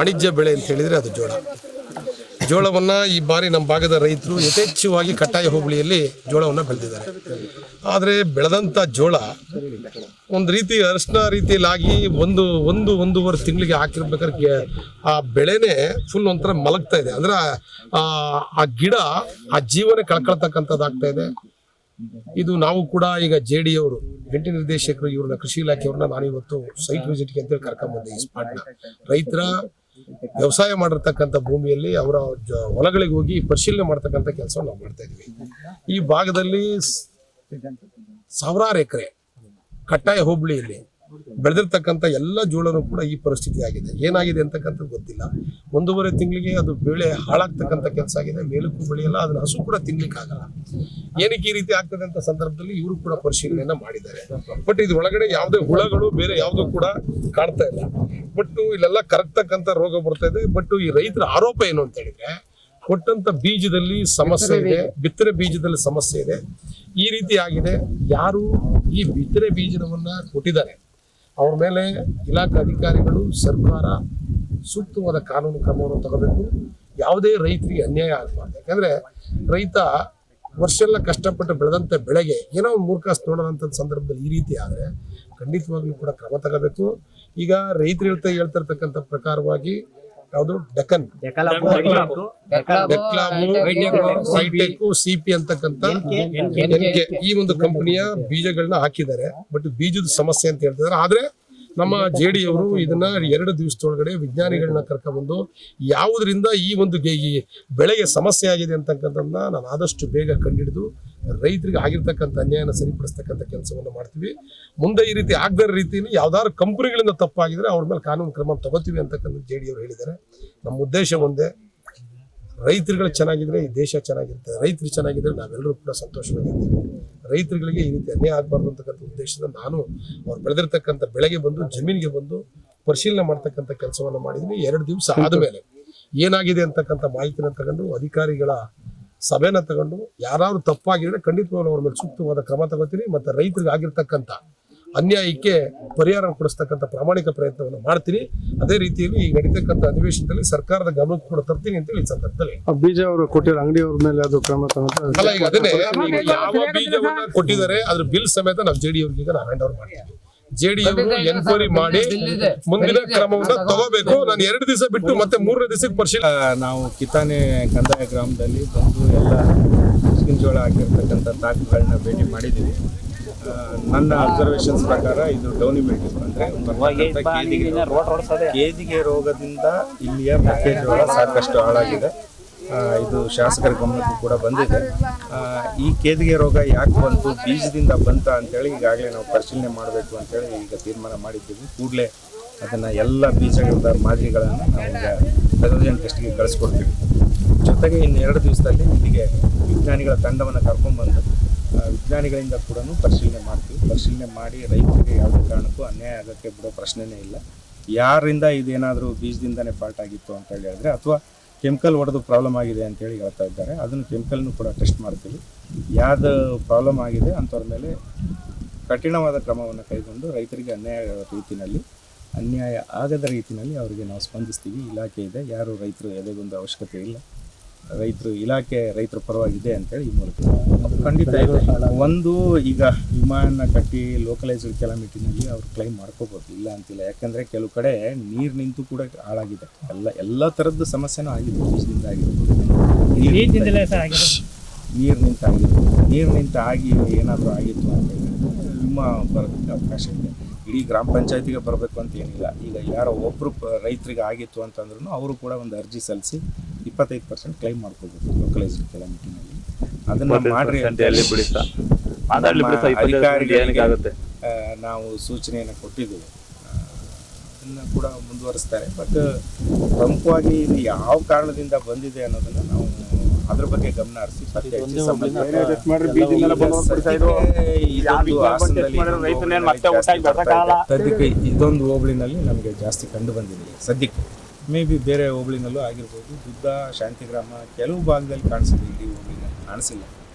ವಾಣಿಜ್ಯ ಬೆಳೆ ಅಂತ ಹೇಳಿದರೆ ಅದು ಜೋಳವನ್ನು ಈ ಬಾರಿ ನಮ್ಮ ಭಾಗದ ರೈತರು ಯಥೇಚ್ಛವಾಗಿ ಕಟ್ಟಾಯ ಹೋಬಳಿಯಲ್ಲಿ ಜೋಳವನ್ನು ಬೆಳೆದಿದ್ದಾರೆ. ಆದರೆ ಬೆಳೆದಂಥ ಜೋಳ ಒಂದು ರೀತಿ ಅರಶಿನ ರೀತಿಯಲ್ಲಾಗಿ ಒಂದೂವರೆ ತಿಂಗಳಿಗೆ ಹಾಕಿರ್ಬೇಕಾದ್ರೆ ಆ ಬೆಳೆನೇ ಫುಲ್ ಒಂಥರ ಮಲಗ್ತಾ ಇದೆ. ಅಂದ್ರೆ ಆ ಗಿಡ ಆ ಜೀವನ ಕಳ್ಕೊಳ್ತಕ್ಕಂಥದ್ದಾಗ್ತಾ ಇದೆ. ಇದು ನಾವು ಕೂಡ ಈಗ JD ಅವರು ಜಂಟಿ ನಿರ್ದೇಶಕರು ಇವ್ರನ್ನ ಕೃಷಿ ಇಲಾಖೆಯವ್ರನ್ನ ನಾನಿವತ್ತು ಸೈಟ್ ವಿಸಿಟ್ಗೆ ಅಂತೇಳಿ ಕರ್ಕೊಂಡ್ಬಂದೆ. ಈ ಸ್ಪಾಟ್ನ ರೈತರ ವ್ಯವಸಾಯ ಮಾಡಿರ್ತಕ್ಕಂಥ ಭೂಮಿಯಲ್ಲಿ ಅವರ ಹೊಲಗಳಿಗೆ ಹೋಗಿ ಪರಿಶೀಲನೆ ಮಾಡ್ತಕ್ಕಂಥ ಕೆಲಸ ನಾವು ಮಾಡ್ತಾ ಇದ್ವಿ. ಈ ಭಾಗದಲ್ಲಿ ಸಾವಿರಾರು ಎಕರೆ ಕಟ್ಟಾಯ ಹೋಬಳಿಯಲ್ಲಿ ಬೆಳೆದಿರ್ತಕ್ಕಂಥ ಎಲ್ಲ ಜೋಳನೂ ಕೂಡ ಈ ಪರಿಸ್ಥಿತಿ ಆಗಿದೆ. ಏನಾಗಿದೆ ಅಂತಕ್ಕಂಥದ್ದು ಗೊತ್ತಿಲ್ಲ. 1.5 ತಿಂಗಳಿಗೆ ಅದು ಬೆಳೆ ಹಾಳಾಗ್ತಕ್ಕಂಥ ಕೆಲಸ ಆಗಿದೆ. ಮೇಲಕ್ಕೂ ಬೆಳೆಯಲ್ಲ, ಅದನ್ನ ಹಸು ಕೂಡ ತಿನ್ಲಿಕ್ಕಾಗಲ್ಲ. ಏನಕ್ಕೆ ಈ ರೀತಿ ಆಗ್ತದೆ ಅಂತ ಸಂದರ್ಭದಲ್ಲಿ ಇವರು ಕೂಡ ಪರಿಶೀಲನೆಯನ್ನ ಮಾಡಿದ್ದಾರೆ. ಬಟ್ ಇದು ಒಳಗಡೆ ಯಾವುದೇ ಹುಳಗಳು ಬೇರೆ ಯಾವುದೂ ಕೂಡ ಕಾಣ್ತಾ ಇಲ್ಲ. ಬಟ್ ಇಲ್ಲೆಲ್ಲ ಕರಗ್ತಕ್ಕಂಥ ರೋಗ ಬರ್ತಾ ಇದೆ. ಬಟ್ ಈ ರೈತರ ಆರೋಪ ಏನು ಅಂತ ಹೇಳಿದ್ರೆ ಕೊಟ್ಟಂತ ಬೀಜದಲ್ಲಿ ಸಮಸ್ಯೆ ಇದೆ, ಬಿತ್ತನೆ ಬೀಜದಲ್ಲಿ ಸಮಸ್ಯೆ ಇದೆ. ಈ ರೀತಿ ಆಗಿದೆ. ಯಾರು ಈ ಬಿತ್ತನೆ ಬೀಜವನ್ನ ಕೊಟ್ಟಿದ್ದಾರೆ ಅವ್ರ ಮೇಲೆ ಇಲಾಖಾ ಅಧಿಕಾರಿಗಳು, ಸರ್ಕಾರ ಸೂಕ್ತವಾದ ಕಾನೂನು ಕ್ರಮವನ್ನು ತಗೋಬೇಕು. ಯಾವುದೇ ರೈತರಿಗೆ ಅನ್ಯಾಯ ಆಗಬಾರ್ದು. ಯಾಕಂದ್ರೆ ರೈತ ವರ್ಷೆಲ್ಲ ಕಷ್ಟಪಟ್ಟು ಬೆಳೆದಂತ ಬೆಳೆಗೆ ಏನೋ ಒಂದು ಮೂರ್ಖಾಸ್ ನೋಡೋದಂಥ ಸಂದರ್ಭದಲ್ಲಿ ಈ ರೀತಿ ಆದರೆ ಖಂಡಿತವಾಗ್ಲೂ ಕೂಡ ಕ್ರಮ ತಗೋಬೇಕು. ಈಗ ರೈತರು ಹೇಳ್ತಿರ್ತಕ್ಕಂಥ ಪ್ರಕಾರವಾಗಿ ಯಾವುದು ಡೆಕ್ಕನ್, CP ಅಂತಕ್ಕಂಥ ಈ ಒಂದು ಕಂಪನಿಯ ಬೀಜಗಳನ್ನ ಹಾಕಿದ್ದಾರೆ. ಬಟ್ ಬೀಜದ ಸಮಸ್ಯೆ ಅಂತ ಹೇಳ್ತಿದ್ದಾರೆ. ಆದ್ರೆ ನಮ್ಮ JD ಅವರು ಇದನ್ನ 2 ದಿವಸದೊಳಗಡೆ ವಿಜ್ಞಾನಿಗಳನ್ನ ಕರ್ಕೊಂಡ್ಬಂದು ಯಾವುದರಿಂದ ಈ ಒಂದು ಬೆಳೆಗೆ ಸಮಸ್ಯೆ ಆಗಿದೆ ಅಂತಕ್ಕಂಥದ್ದನ್ನ ನಾನು ಆದಷ್ಟು ಬೇಗ ಕಂಡುಹಿಡಿದು ರೈತರಿಗೆ ಆಗಿರ್ತಕ್ಕಂಥ ಅನ್ಯಾಯನ ಸರಿಪಡಿಸ್ತಕ್ಕಂಥ ಕೆಲಸವನ್ನು ಮಾಡ್ತೀವಿ. ಮುಂದೆ ಈ ರೀತಿ ಆಗದ ರೀತಿಯಲ್ಲಿ ಯಾವ್ದಾದ್ರು ಕಂಪನಿಗಳಿಂದ ತಪ್ಪಾಗಿದ್ರೆ ಅವ್ರ ಮೇಲೆ ಕಾನೂನು ಕ್ರಮ ತಗೋತೀವಿ ಅಂತಕ್ಕಂಥ JD ಅವರು ಹೇಳಿದ್ದಾರೆ. ನಮ್ಮ ಉದ್ದೇಶ ಒಂದೇ, ರೈತರುಗಳು ಚೆನ್ನಾಗಿದ್ರೆ ಈ ದೇಶ ಚೆನ್ನಾಗಿರುತ್ತೆ. ರೈತರು ಚೆನ್ನಾಗಿದ್ರೆ ನಾವೆಲ್ಲರೂ ಕೂಡ ಸಂತೋಷವಾಗಿರ್ತೀವಿ. ರೈತರುಗಳಿಗೆ ಈ ರೀತಿ ಅನ್ಯಾಯ ಆಗಬಾರ್ದು ಅಂತಕ್ಕಂಥ ಉದ್ದೇಶದಿಂದ ನಾನು ಅವ್ರು ಬೆಳೆದಿರ್ತಕ್ಕಂಥ ಬೆಳೆಗೆ ಬಂದು ಜಮೀನಿಗೆ ಬಂದು ಪರಿಶೀಲನೆ ಮಾಡ್ತಕ್ಕಂಥ ಕೆಲಸವನ್ನು ಮಾಡಿದ್ದೀನಿ. 2 ದಿವಸ ಆದಮೇಲೆ ಏನಾಗಿದೆ ಅಂತಕ್ಕಂಥ ಮಾಹಿತಿನ ತಗೊಂಡು ಅಧಿಕಾರಿಗಳ ಸಭೆನ ತಗೊಂಡು ಯಾರು ತಪ್ಪಾಗಿದ್ರೆ ಖಂಡಿತವಾಗ್ಲೂ ಅವ್ರ ಮೇಲೆ ಸೂಕ್ತವಾದ ಕ್ರಮ ತಗೋತೀನಿ. ಮತ್ತು ರೈತರಿಗೆ ಆಗಿರ್ತಕ್ಕಂಥ ಅನ್ಯಾಯಕ್ಕೆ ಪರಿಹಾರ ಕೊಡಿಸ್ತಕ್ಕಂಥ ಪ್ರಾಮಾಣಿಕ ಪ್ರಯತ್ನವನ್ನು ಮಾಡ್ತೀನಿ. ಅದೇ ರೀತಿಯಲ್ಲಿ ಈಗ ನಡೀತಕ್ಕಂಥ ಅಧಿವೇಶನದಲ್ಲಿ ಸರ್ಕಾರದ ಗಮನಕ್ಕೆ ಕೂಡ ತರ್ತೀನಿ ಅಂತ ಈ ಸಂದರ್ಭದಲ್ಲಿ ಬೀಜ ಅವರು ಕೊಟ್ಟಿರೋ ಅಂಗಡಿಯವ್ರ ಮೇಲೆ ಅದು ಕ್ರಮ ಅಲ್ಲ. ಈಗ ಅದನ್ನೇ ಯಾವ ಬೀಜವನ್ನ ಕೊಟ್ಟಿದ್ದಾರೆ ಅದ್ರ ಬಿಲ್ ಸಮೇತ ನಾವು JD ಅವ್ರಿಗೆ ಈಗ ನಾವು ಹ್ಯಾಂಡ್ ಓವರ್ ಮಾಡ್ತೀವಿ. JD ಅವರು ಎನ್ಕ್ವೈರಿ ಮಾಡಿ ಮುಂದಿನ ಕ್ರಮವನ್ನ ತಗೋಬೇಕು. ನಾನು 2 ದಿವಸ ಬಿಟ್ಟು ಮತ್ತೆ 3ನೇ ದಿವಸಕ್ಕೆ ಪರಿಶೀಲನೆ. ನಾವು ಕಿತಾನೆ ಕಂದಾಯ ಗ್ರಾಮದಲ್ಲಿ ಬಂದು ಎಲ್ಲ ಮುಸ್ಕಿನ ಜೋಳ ಹಾಕಿರ್ತಕ್ಕಂಥ ತಾಕುಗಳನ್ನ ಭೇಟಿ ಮಾಡಿದ್ದೀವಿ. ನನ್ನ ಅಬ್ಸರ್ವೇಷನ್ಸ್ ಪ್ರಕಾರ ಇದು ಡೌನಿಮೆಂಟ್ ಅಂದ್ರೆ ಕೇದಿಗೆ ರೋಗದಿಂದ ಇಲ್ಲಿಯ ಮೆಕ್ಕೆಜೋಳ ಸಾಕಷ್ಟು ಹಾಳಾಗಿದೆ. ಇದು ಶಾಸಕರ ಗಮನಕ್ಕೂ ಕೂಡ ಬಂದಿದೆ. ಈ ಕೇದಿಗೆ ರೋಗ ಯಾಕೆ ಬಂತು, ಬೀಜದಿಂದ ಬಂತ ಅಂತೇಳಿ ಈಗಾಗಲೇ ನಾವು ಪರಿಶೀಲನೆ ಮಾಡಬೇಕು ಅಂತೇಳಿ ಈಗ ತೀರ್ಮಾನ ಮಾಡಿದ್ದೀವಿ. ಕೂಡಲೇ ಅದನ್ನು ಎಲ್ಲ ಬೀಜಗಳ ಮಾದರಿಗಳನ್ನು ನಾವು ಪೆಥೋಜನ್ ಟೆಸ್ಟ್ಗೆ ಕಳಿಸ್ಕೊಡ್ತೀವಿ. ಜೊತೆಗೆ ಇನ್ನು 2 ದಿವಸದಲ್ಲಿ ಇಲ್ಲಿಗೆ ವಿಜ್ಞಾನಿಗಳ ತಂಡವನ್ನು ಕರ್ಕೊಂಡ್ಬಂದು ವಿಜ್ಞಾನಿಗಳಿಂದ ಕೂಡ ಪರಿಶೀಲನೆ ಮಾಡ್ತೀವಿ. ಪರಿಶೀಲನೆ ಮಾಡಿ ರೈತರಿಗೆ ಯಾವುದೇ ಕಾರಣಕ್ಕೂ ಅನ್ಯಾಯ ಆಗೋಕ್ಕೆ ಬಿಡೋ ಪ್ರಶ್ನೆನೇ ಇಲ್ಲ. ಯಾರಿಂದ ಇದೇನಾದರೂ ಬೀಜದಿಂದನೇ ಫಾಲ್ಟ್ ಆಗಿತ್ತು ಅಂತ ಹೇಳಿದ್ರೆ ಅಥವಾ ಕೆಮಿಕಲ್ ಹೊಡೆದು ಪ್ರಾಬ್ಲಮ್ ಆಗಿದೆ ಅಂತೇಳಿ ಹೇಳ್ತಾ ಇದ್ದಾರೆ. ಅದನ್ನು ಕೆಮಿಕಲ್ನು ಕೂಡ ಟೆಸ್ಟ್ ಮಾಡ್ತೀವಿ. ಯಾವ್ದು ಪ್ರಾಬ್ಲಮ್ ಆಗಿದೆ ಅಂಥವ್ರ ಮೇಲೆ ಕಠಿಣವಾದ ಕ್ರಮವನ್ನು ಕೈಗೊಂಡು ರೈತರಿಗೆ ಅನ್ಯಾಯ ಆಗದ ರೀತಿಯಲ್ಲಿ ಅವರಿಗೆ ನಾವು ಸ್ಪಂದಿಸ್ತೀವಿ. ಇಲಾಖೆ ಇದೆ, ಯಾರು ರೈತರು ಎದೆಗೊಂದು ಅವಶ್ಯಕತೆ ಇಲ್ಲ. ರೈತರ ಪರವಾಗಿದೆ ಅಂತೇಳಿ ಈ ಮೂಲಕ ಖಂಡಿತ ಒಂದು ಈಗ ವಿಮಾನ ಕಟ್ಟಿ ಲೋಕಲೈಸ್ಡ್ ಕೆಲಾಮಿಟಿನಲ್ಲಿ ಅವ್ರು ಕ್ಲೈಮ್ ಮಾಡ್ಕೋಬೋದು, ಇಲ್ಲ ಅಂತಿಲ್ಲ. ಯಾಕಂದರೆ ಕೆಲವು ಕಡೆ ನೀರು ನಿಂತು ಕೂಡ ಹಾಳಾಗಿದೆ. ಎಲ್ಲ ಥರದ್ದು ಸಮಸ್ಯೆನೂ ಆಗಿದೆ. ಬೀಜದಿಂದ ಆಗಿರ್ಬೋದು, ನೀರು ನಿಂತು ಆಗಿ ಏನಾದರೂ ಆಗಿತ್ತು ಅಂತ ಹೇಳಿದ್ರೆ ವಿಮಾ ಬರೋದಕ್ಕೆ ಅವಕಾಶ ಇದೆ. ಇಡೀ ಗ್ರಾಮ ಪಂಚಾಯತಿಗೆ ಬರಬೇಕು ಅಂತ ಏನಿಲ್ಲ. ಈಗ ಯಾರೋ ಒಬ್ಬರು ರೈತರಿಗೆ ಆಗಿತ್ತು ಅಂತಂದ್ರೂ ಅವರು ಕೂಡ ಒಂದು ಅರ್ಜಿ ಸಲ್ಲಿಸಿ 25% ಕ್ಲೈಮ್ ಮಾಡ್ಕೋಬೇಕು ಲೋಕಲೈಸ್ಡ್ ಕೆಲಾಮಿಟಿನಲ್ಲಿ. ಅದನ್ನು ಮಾಡ್ರಿ ಅಧಿಕಾರಿಗಳಿಗೆ ನಾವು ಸೂಚನೆಯನ್ನು ಕೊಟ್ಟಿದ್ದೀವಿ. ಅದನ್ನು ಕೂಡ ಮುಂದುವರಿಸ್ತಾರೆ. ಬಟ್ ಪ್ರಮುಖವಾಗಿ ಇದು ಯಾವ ಕಾರಣದಿಂದ ಬಂದಿದೆ ಅನ್ನೋದನ್ನು ನಾವು ಅದ್ರ ಬಗ್ಗೆ ಗಮನ ಹರಿಸಿ ಸದ್ಯಕ್ಕೆ ಇದೊಂದು ಹೋಬಳಿನಲ್ಲಿ ನಮಗೆ ಜಾಸ್ತಿ ಕಂಡು ಬಂದಿದೆ. ಸದ್ಯಕ್ಕೆ ಮೇ ಬಿ ಬೇರೆ ಹೋಬಳಿನಲ್ಲೂ ಆಗಿರ್ಬೋದು. ದುದ್ದ, ಶಾಂತಿಗ್ರಾಮ ಕೆಲವು ಭಾಗದಲ್ಲಿ ಕಾಣಿಸಿದೆ, ಇಡೀ ಹೋಬಳಿನಲ್ಲಿ ಕಾಣಿಸಿಲ್ಲ.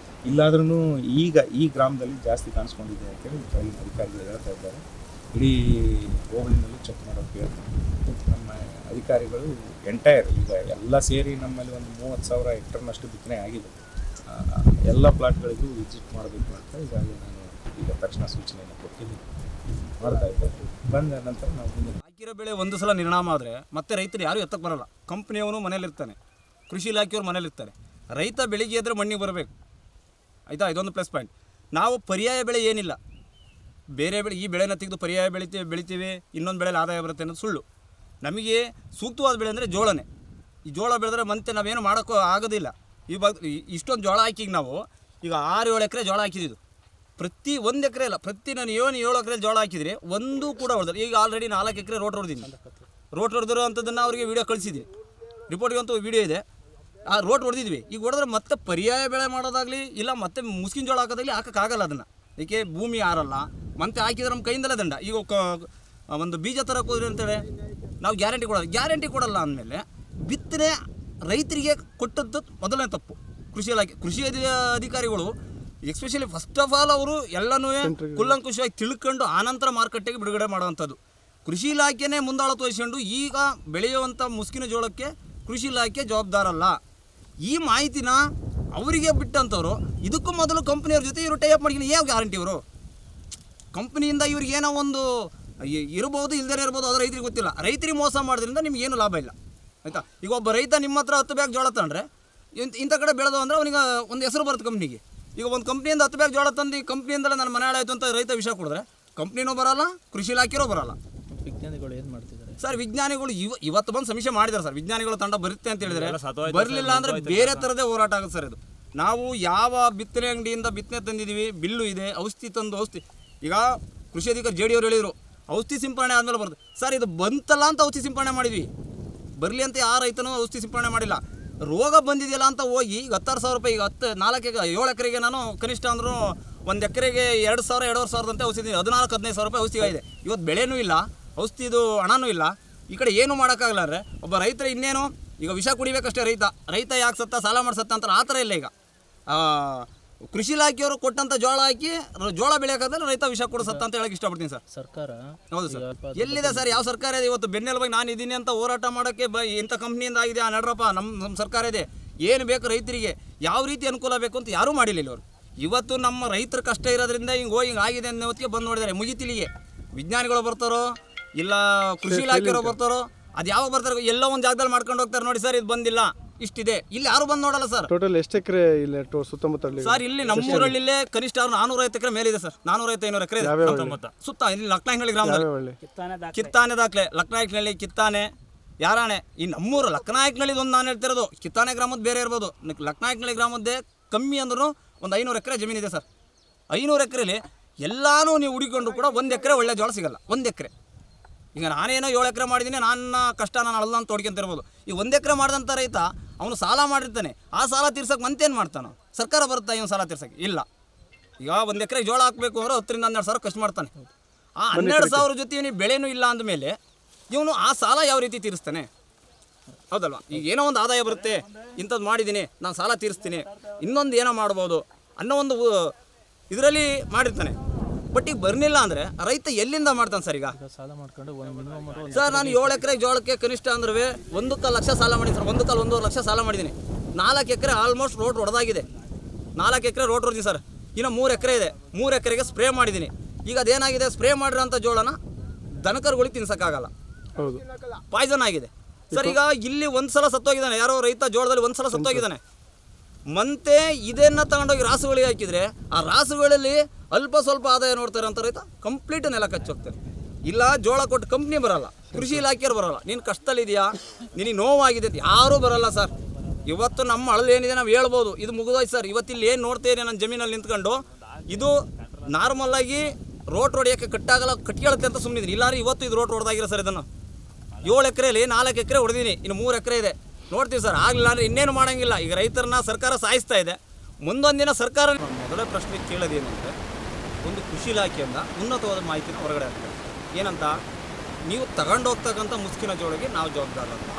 ಇಲ್ಲಾದ್ರೂ ಈಗ ಈ ಗ್ರಾಮದಲ್ಲಿ ಜಾಸ್ತಿ ಕಾಣಿಸ್ಕೊಂಡಿದೆ ಅಂತೇಳಿ ಅಧಿಕಾರಿಗಳು ಹೇಳ್ತಾ ಇದ್ದಾರೆ. ಇಡೀ ಹೋಬಳಿನಲ್ಲಿ ಚೆಕ್ ಮಾಡೋಕ್ಕೆ ಹೇಳ್ತೀನಿ. ನಮ್ಮ ಅಧಿಕಾರಿಗಳು ಎಂಟೈರ್ ಈಗ ಎಲ್ಲ ಸೇರಿ ನಮ್ಮಲ್ಲಿ ಒಂದು 30,000 ಹೆಕ್ಟರ್ನಷ್ಟು ಬಿತ್ತನೆ ಆಗಿದೆ. ಎಲ್ಲ ಪ್ಲಾಟ್ಗಳಿಗೂ ವಿಸಿಟ್ ಮಾಡಬೇಕು ಅಂತ ಈಗಾಗಲೇ ನಾನು ಈಗ ತಕ್ಷಣ ಸೂಚನೆಯನ್ನು ಕೊಟ್ಟಿದ್ದೀನಿ, ಮಾಡ್ತಾ ಇದ್ದಾರೆ. ಬಂದ ನಂತರ ನಾವು ಮುಂದೆ ಹಾಕಿರೋ ಬೆಳೆ ಒಂದು ಸಲ ನಿರ್ಣಾಮ ಆದರೆ ಮತ್ತೆ ರೈತರು ಯಾರೂ ಎತ್ತಕ್ಕೆ ಬರಲ್ಲ. ಕಂಪ್ನಿಯವನು ಮನೇಲಿರ್ತಾನೆ, ಕೃಷಿ ಇಲಾಖೆಯವ್ರು ಮನೇಲಿರ್ತಾರೆ. ರೈತ ಬೆಳಿಗ್ಗೆ ಎದ್ರೆ ಮಣ್ಣಿಗೆ ಬರಬೇಕು, ಆಯಿತಾ? ಇದೊಂದು ಪ್ಲಸ್ ಪಾಯಿಂಟ್. ನಾವು ಪರ್ಯಾಯ ಬೆಳೆ ಏನಿಲ್ಲ, ಬೇರೆ ಬೆಳೆ ಈ ಬೆಳೆನ ತೆಗೆದು ಪರ್ಯಾಯ ಬೆಳಿತೀವಿ ಇನ್ನೊಂದು ಬೆಳೆಯಲ್ಲಿ ಆದಾಯ ಬರುತ್ತೆ ಅನ್ನೋದು ಸುಳ್ಳು. ನಮಗೆ ಸೂಕ್ತವಾದ ಬೆಳೆ ಅಂದರೆ ಜೋಳನೇ. ಈ ಜೋಳ ಬೆಳೆದ್ರೆ ಮತ್ತೆ ನಾವೇನು ಮಾಡೋಕ್ಕೂ ಆಗೋದಿಲ್ಲ. ಇಷ್ಟೊಂದು ಜೋಳ ಹಾಕಿ ನಾವು ಈಗ 6-7 ಎಕರೆ ಜೋಳ ಹಾಕಿದ್ದು. ಪ್ರತಿ 1 ಎಕರೆ ಅಲ್ಲ, ಪ್ರತಿ ನಾನು 7 ಎಕರೆ ಜೋಳ ಹಾಕಿದರೆ ಒಂದು ಕೂಡ ಹೊಡೆದ್ರೆ. ಈಗ ಆಲ್ರೆಡಿ 4 ಎಕರೆ ರೋಟ್ ಹೊಡೆದಿದ್ದೀನಿ. ರೋಟ್ ಹೊಡೆದಿರೋ ಅಂಥದ್ದನ್ನು ಅವರಿಗೆ ವೀಡಿಯೋ ಕಳಿಸಿದ್ದೀನಿ, ರಿಪೋರ್ಟ್ಗಂತೂ ವೀಡಿಯೋ ಇದೆ. ಆ ರೋಟ್ ಹೊಡೆದಿದ್ವಿ. ಈಗ ಹೊಡೆದ್ರೆ ಮತ್ತೆ ಪರ್ಯಾಯ ಬೆಳೆ ಮಾಡೋದಾಗಲಿ ಇಲ್ಲ ಮತ್ತೆ ಮುಸ್ಕಿನ ಜೋಳ ಹಾಕೋದಾಗಲಿ ಹಾಕೋಕ್ಕಾಗಲ್ಲ. ಅದನ್ನು ಏಕೆ ಭೂಮಿ ಯಾರಲ್ಲ, ಮತ್ತೆ ಹಾಕಿದ್ರೆ ನಮ್ಮ ಕೈಯಿಂದಲೇ ದಂಡ. ಈಗ ಒಂದು ಬೀಜ ತರಕ್ಕೆ ಹೋದ್ರಿ ಅಂತೇಳಿ ನಾವು ಗ್ಯಾರಂಟಿ ಕೊಡಲ್ಲ ಅಂದಮೇಲೆ ಬಿತ್ತನೆ ರೈತರಿಗೆ ಕೊಟ್ಟದ್ದು ಮೊದಲನೇ ತಪ್ಪು. ಕೃಷಿ ಇಲಾಖೆ ಕೃಷಿ ಅಧಿಕಾರಿಗಳು ಎಸ್ಪೆಷಲಿ ಫಸ್ಟ್ ಆಫ್ ಆಲ್ ಅವರು ಎಲ್ಲನೂ ಕುಲ್ಲಂಕುಷವಾಗಿ ತಿಳ್ಕೊಂಡು ಆನಂತರ ಮಾರುಕಟ್ಟೆಗೆ ಬಿಡುಗಡೆ ಮಾಡುವಂಥದ್ದು. ಕೃಷಿ ಇಲಾಖೆನೇ ಮುಂದಾಳತ್ವ ವಹಿಸ್ಕೊಂಡು ಈಗ ಬೆಳೆಯುವಂಥ ಮುಸ್ಕಿನ ಜೋಳಕ್ಕೆ ಕೃಷಿ ಇಲಾಖೆ ಜವಾಬ್ದಾರಲ್ಲ. ಈ ಮಾಹಿತಿನ ಅವರಿಗೆ ಬಿಟ್ಟಂಥವ್ರು ಇದಕ್ಕೂ ಮೊದಲು ಕಂಪ್ನಿಯವ್ರ ಜೊತೆ ಇವರು ಟೈಅಪ್ ಮಾಡ್ಕೊಂಡು ಯಾವ ಗ್ಯಾರಂಟಿ ಇವರು? ಕಂಪ್ನಿಯಿಂದ ಇವ್ರಿಗೆ ಏನೋ ಒಂದು ಇರ್ಬೋದು ಇಲ್ಲದೇ ಇರ್ಬೋದು, ಅದು ರೈತರಿಗೆ ಗೊತ್ತಿಲ್ಲ. ರೈತರಿಗೆ ಮೋಸ ಮಾಡೋದ್ರಿಂದ ನಿಮ್ಗೇನು ಲಾಭ ಇಲ್ಲ, ಆಯಿತಾ? ಈಗ ಒಬ್ಬ ರೈತ ನಿಮ್ಮ ಹತ್ರ 10 ಬ್ಯಾಗ್ ಜೋಳ ತಂದರೆ ಇಂಥ ಕಡೆ ಬೆಳೆದು ಅಂದರೆ ಅವನಿಗೆ ಒಂದು ಹೆಸರು ಬರುತ್ತೆ ಕಂಪ್ನಿಗೆ. ಈಗ ಒಂದು ಕಂಪ್ನಿಯಿಂದ 10 ಬ್ಯಾಗ್ ಜೋಳ ತಂದು ಈ ಕಂಪ್ನಿಯಿಂದಲೇ ನನ್ನ ಮನೆ ಹಾಳಾಯಿತು ಅಂತ ರೈತ ವಿಷಯ ಕೊಡಿದ್ರೆ ಕಂಪ್ನಿನೂ ಬರೋಲ್ಲ, ಕೃಷಿ ಇಲಾಖೆಯೂ ಬರೋಲ್ಲ. ವಿಜ್ಞಾನಿಗಳು ಏನು ಮಾಡ್ತಿದ್ದಾರೆ ಸರ್? ವಿಜ್ಞಾನಿಗಳು ಇವತ್ತು ಬಂದು ಸಮೀಕ್ಷೆ ಮಾಡಿದ್ದಾರೆ ಸರ್. ವಿಜ್ಞಾನಿಗಳ ತಂಡ ಬರುತ್ತೆ ಅಂತ ಹೇಳಿದರೆ ಬರಲಿಲ್ಲ ಅಂದರೆ ಬೇರೆ ಥರದೇ ಹೋರಾಟ ಆಗುತ್ತೆ ಸರ್. ಇದು ನಾವು ಯಾವ ಬಿತ್ತನೆ ಅಂಗಡಿಯಿಂದ ಬಿತ್ತನೆ ತಂದಿದ್ದೀವಿ, ಬಿಲ್ಲು ಇದೆ, ಔಷಧಿ ತಂದು ಔಷಧಿ. ಈಗ ಕೃಷಿ ಅಧಿಕಾರಿ JD ಅವರು ಹೇಳಿದರು ಔಷಧಿ ಸಿಂಪರಣೆ ಆದಮೇಲೆ ಬರುತ್ತೆ ಸರ್. ಇದು ಬಂತಲ್ಲ ಅಂತ ಔಷಧಿ ಸಿಂಪರಣೆ ಮಾಡಿದ್ವಿ, ಬರಲಿ ಅಂತ ಯಾರು ರೈತನೂ ಔಷಧಿ ಸಿಂಪರಣೆ ಮಾಡಿಲ್ಲ. ರೋಗ ಬಂದಿದೆಯಲ್ಲ ಅಂತ ಹೋಗಿ ಈಗ 16,000 ರೂಪಾಯಿ, ಈಗ 7 ಎಕರೆಗೆ ನಾನು ಕನಿಷ್ಠ ಅಂದರೂ 1 ಎಕರೆಗೆ 2,000-2,500 ಅಂತೆ ಔಷಧಿ, 14,000-15,000 ರೂಪಾಯಿ ಔಷಧಿ ಇದೆ. ಇವತ್ತು ಬೆಳೆನೂ ಇಲ್ಲ, ಔಷಧಿದು ಹಣನೂ ಇಲ್ಲ. ಈ ಕಡೆ ಏನು ಮಾಡೋಕ್ಕಾಗಲ್ಲ. ಅಂದರೆ ಒಬ್ಬ ರೈತರ ಇನ್ನೇನು ಈಗ ವಿಷ ಕುಡಿಬೇಕಷ್ಟೇ. ರೈತ ಯಾಕೆ ಸತ್ತ, ಸಾಲ ಮಾಡಿ ಸತ್ತ ಅಂತಾರೆ, ಆ ಥರ ಇಲ್ಲ. ಈಗ ಕೃಷಿ ಇಲಾಖೆಯವರು ಕೊಟ್ಟಂಥ ಜೋಳ ಹಾಕಿ ಜೋಳ ಬೆಳೆಯೋಕ್ಕಾದ್ರೆ ರೈತ ವಿಷ ಕೊಡು ಸತ್ತ ಅಂತ ಹೇಳಕ್ಕೆ ಇಷ್ಟಪಡ್ತೀನಿ ಸರ್. ಸರ್ಕಾರ ಹೌದು ಸರ್. ಎಲ್ಲಿದೆ ಸರ್? ಯಾವ ಸರ್ಕಾರ ಇದೆ ಇವತ್ತು ಬೆನ್ನೆಲುಬಾಗಿ ನಾನು ಇದ್ದೀನಿ ಅಂತ ಹೋರಾಟ ಮಾಡೋಕ್ಕೆ? ಇಂಥ ಕಂಪ್ನಿಯಿಂದ ಆಗಿದೆ ನಡ್ರಪ್ಪ, ನಮ್ಮ ಸರ್ಕಾರ ಇದೆ, ಏನು ಬೇಕು ರೈತರಿಗೆ, ಯಾವ ರೀತಿ ಅನುಕೂಲ ಬೇಕು ಅಂತ ಯಾರೂ ಮಾಡಿಲ್ಲ ಇವರು. ಇವತ್ತು ನಮ್ಮ ರೈತರ ಕಷ್ಟ ಇರೋದ್ರಿಂದ ಹಿಂಗೆ ಆಗಿದೆ ಅನ್ನೋ ಹೊತ್ತಿಗೆ ಬಂದು ನೋಡಿದ್ದಾರೆ. ಮುಗಿತಿಲಿಗೆ ವಿಜ್ಞಾನಿಗಳು ಬರ್ತಾರೋ ಇಲ್ಲ ಕೃಷಿ ಇಲಾಖೆಯವರು ಬರ್ತಾರೋ, ಅದು ಯಾವಾಗ ಬರ್ತಾರೆ ಎಲ್ಲೋ ಒಂದು ಜಾಗದಲ್ಲಿ ಮಾಡ್ಕೊಂಡು ಹೋಗ್ತಾರೆ. ನೋಡಿ ಸರ್, ಇದು ಬಂದಿಲ್ಲ, ಇಷ್ಟಿದೆ, ಇಲ್ಲಿ ಯಾರು ಬಂದು ನೋಡಲ್ಲ ಸರ್. ಟೋಟಲ್ ಎಷ್ಟು ಎಕರೆ ಇಲ್ಲ ಸುತ್ತಮುತ್ತ ಸರ್? ಇಲ್ಲಿ ನಮ್ಮೂರಳ್ಳಿಲೇ ಕನಿಷ್ಠ 450 ಎಕರೆ ಮೇಲಿದೆ ಸರ್. 450-500 ಎಕರೆ ಸುತ್ತ. ಇಲ್ಲಿ ಲಕ್ನಾಯಕನಹಳ್ಳಿ ಗ್ರಾಮದಲ್ಲಿ ಕಿತ್ತಾನೆ ದಾಖಲೆ, ಲಕ್ನಾಯಕನಹಳ್ಳಿ, ಕಿತ್ತಾನೆ, ಯಾರಾಣೆ. ಈ ನಮ್ಮೂರು ಲಕ್ನಾಯಕನಹಳ್ಳಿ ಒಂದು ನಾನು ಹೇಳ್ತಿರೋದು. ಕಿತ್ತಾನೆ ಗ್ರಾಮದ ಬೇರೆ ಇರ್ಬೋದು, ಲಕ್ನಾಯಕನಹಳ್ಳಿ ಗ್ರಾಮದ್ದೇ ಕಮ್ಮಿ ಅಂದ್ರೂ ಒಂದು 500 ಎಕರೆ ಜಮೀನಿದೆ ಸರ್. 500 ಎಕರೆಲಿ ಎಲ್ಲಾನು ನೀವು ಹುಡುಕೊಂಡು ಕೂಡ 1 ಎಕರೆ ಒಳ್ಳೆ ಜೋಳ ಸಿಗಲ್ಲ. 1 ಎಕರೆ. ಈಗ ನಾನೇನೋ 7 ಎಕರೆ ಮಾಡಿದ್ದೀನಿ, ನನ್ನ ಕಷ್ಟ ನಾನು ಅಳಲ್ಲ ಅಂತ ತೋಡ್ಕೊಂತಿರ್ಬೋದು. ಈ 1 ಎಕರೆ ಮಾಡಿದಂಥ ರೈತ ಅವನು ಸಾಲ ಮಾಡಿರ್ತಾನೆ, ಆ ಸಾಲ ತೀರ್ಸೋಕೆ ಮಂತೇನು ಮಾಡ್ತಾನೋ? ಸರ್ಕಾರ ಬರುತ್ತಾ ಇವನು ಸಾಲ ತೀರ್ಸೋಕ್ಕೆ? ಇಲ್ಲ. ಈಗ 1 ಎಕರೆ ಜೋಳ ಹಾಕಬೇಕು ಅಂದರೆ 10,000-12,000 ಸಾವಿರ ಖರ್ಚು ಮಾಡ್ತಾನೆ. ಆ 12,000 ಜೊತೆ ಇವನಿಗೆ ಬೆಳೆನೂ ಇಲ್ಲ ಅಂದಮೇಲೆ ಇವನು ಆ ಸಾಲ ಯಾವ ರೀತಿ ತೀರಿಸ್ತಾನೆ? ಹೌದಲ್ವಾ? ಈಗ ಏನೋ ಒಂದು ಆದಾಯ ಬರುತ್ತೆ, ಇಂಥದ್ದು ಮಾಡಿದ್ದೀನಿ, ನಾನು ಸಾಲ ತೀರಿಸ್ತೀನಿ, ಇನ್ನೊಂದು ಏನೋ ಮಾಡ್ಬೋದು ಅನ್ನೋ ಒಂದು ಇದರಲ್ಲಿ ಮಾಡಿರ್ತಾನೆ. ಬಟ್ ಈಗ ಬರ್ನಿಲ್ಲ ಅಂದರೆ ರೈತ ಎಲ್ಲಿಂದ ಮಾಡ್ತಾನೆ ಸರ್? ಈಗ ಸಾಲ ಮಾಡ್ಕೊಂಡು ಸರ್ ನಾನು 7 ಎಕರೆ ಜೋಳಕ್ಕೆ ಕನಿಷ್ಠ ಅಂದ್ರೆ 1.25 ಲಕ್ಷ ಸಾಲ ಮಾಡಿದ್ದೀನಿ ಸರ್. 1.25 ಲಕ್ಷ ಸಾಲ ಮಾಡಿದ್ದೀನಿ. 4 ಎಕರೆ ಆಲ್ಮೋಸ್ಟ್ ರೋಡ್ ಹೊಡೆದಾಗಿದೆ. 4 ಎಕರೆ ರೋಡ್ ಹೊಡೆದಿದ್ದೀನಿ ಸರ್. ಇನ್ನು 3 ಎಕರೆ ಇದೆ. 3 ಎಕರೆಗೆ ಸ್ಪ್ರೇ ಮಾಡಿದ್ದೀನಿ. ಈಗ ಅದೇನಾಗಿದೆ, ಸ್ಪ್ರೇ ಮಾಡಿರೋಂಥ ಜೋಳನ ದನಕರುಗಳಿಗೆ ತಿನ್ಸೋಕ್ಕಾಗಲ್ಲ, ಹೌದು, ಪಾಯ್ಸನ್ ಆಗಿದೆ ಸರ್. ಈಗ ಇಲ್ಲಿ ಒಂದು ಸಲ ಸತ್ತೋಗಿದ್ದಾನೆ ಯಾರೋ ರೈತ, ಜೋಳದಲ್ಲಿ ಒಂದು ಸಲ ಸತ್ತೋಗಿದ್ದಾನೆ. ಮತ್ತೆ ಇದನ್ನು ತಗೊಂಡೋಗಿ ರಾಸುಗಳಿಗೆ ಹಾಕಿದರೆ ಆ ರಾಸುಗಳಲ್ಲಿ ಅಲ್ಪ ಸ್ವಲ್ಪ ಆದಾಯ ನೋಡ್ತಾರೆ ಅಂತ ರೈತ ಕಂಪ್ಲೀಟ್ ನೆಲ ಕಚ್ಚೋಗ್ತಾರೆ. ಇಲ್ಲ ಜೋಳ ಕೊಟ್ಟು ಕಂಪ್ನಿ ಬರಲ್ಲ, ಕೃಷಿ ಇಲಾಖೆಯವ್ರು ಬರಲ್ಲ. ನೀನು ಕಷ್ಟದಲ್ಲಿದೆಯಾ, ನಿನಗೆ ನೋವಾಗಿದೆ ಅಂತ ಯಾರೂ ಬರಲ್ಲ ಸರ್. ಇವತ್ತು ನಮ್ಮ ಅಳಲು ಏನಿದೆ ನಾವು ಹೇಳ್ಬೋದು, ಇದು ಮುಗಿದೋಯ್ತು ಸರ್. ಇವತ್ತಿಲ್ಲಿ ಏನು ನೋಡ್ತೇನೆ ನನ್ನ ಜಮೀನಲ್ಲಿ ನಿಂತ್ಕೊಂಡು, ಇದು ನಾರ್ಮಲ್ಲಾಗಿ ರೋಟ್ ಹೊಡೆಯೋಕ್ಕೆ ಕಟ್ಕೇಳುತ್ತೆ ಅಂತ ಸುಮ್ಮನಿದ್ದೀನಿ. ಇಲ್ಲಾಂದ್ರೆ ಇವತ್ತು ಇದು ರೋಟ್ ಹೊಡೆದಾಗಿರೋ ಸರ್. ಇದನ್ನು 7 ಎಕರೆಯಲ್ಲಿ 4 ಎಕರೆ ಹೊಡೆದೀನಿ, ಇನ್ನು 3 ಎಕರೆ ಇದೆ. ನೋಡ್ತೀವಿ ಸರ್. ಆಗಲಿಲ್ಲ ಅಂದರೆ ಇನ್ನೇನು ಮಾಡೋಂಗಿಲ್ಲ. ಈಗ ರೈತರನ್ನ ಸರ್ಕಾರ ಸಾಯಿಸ್ತಾ ಇದೆ. ಮುಂದೊಂದು ದಿನ ಸರ್ಕಾರ ಮೊದಲೇ ಪ್ರಶ್ನೆ ಕೇಳೋದೇನೆಂದರೆ, ಒಂದು ಕೃಷಿ ಇಲಾಖೆಯಿಂದ ಉನ್ನತವಾದ ಮಾಹಿತಿನ ಹೊರಗಡೆ ಆಗ್ತದೆ. ಏನಂತ, ನೀವು ತಗೊಂಡೋಗ್ತಕ್ಕಂಥ ಮುಸ್ಕಿನ ಜೋಳಿಗೆ ನಾವು ಜವಾಬ್ದಾರ ಅಂತ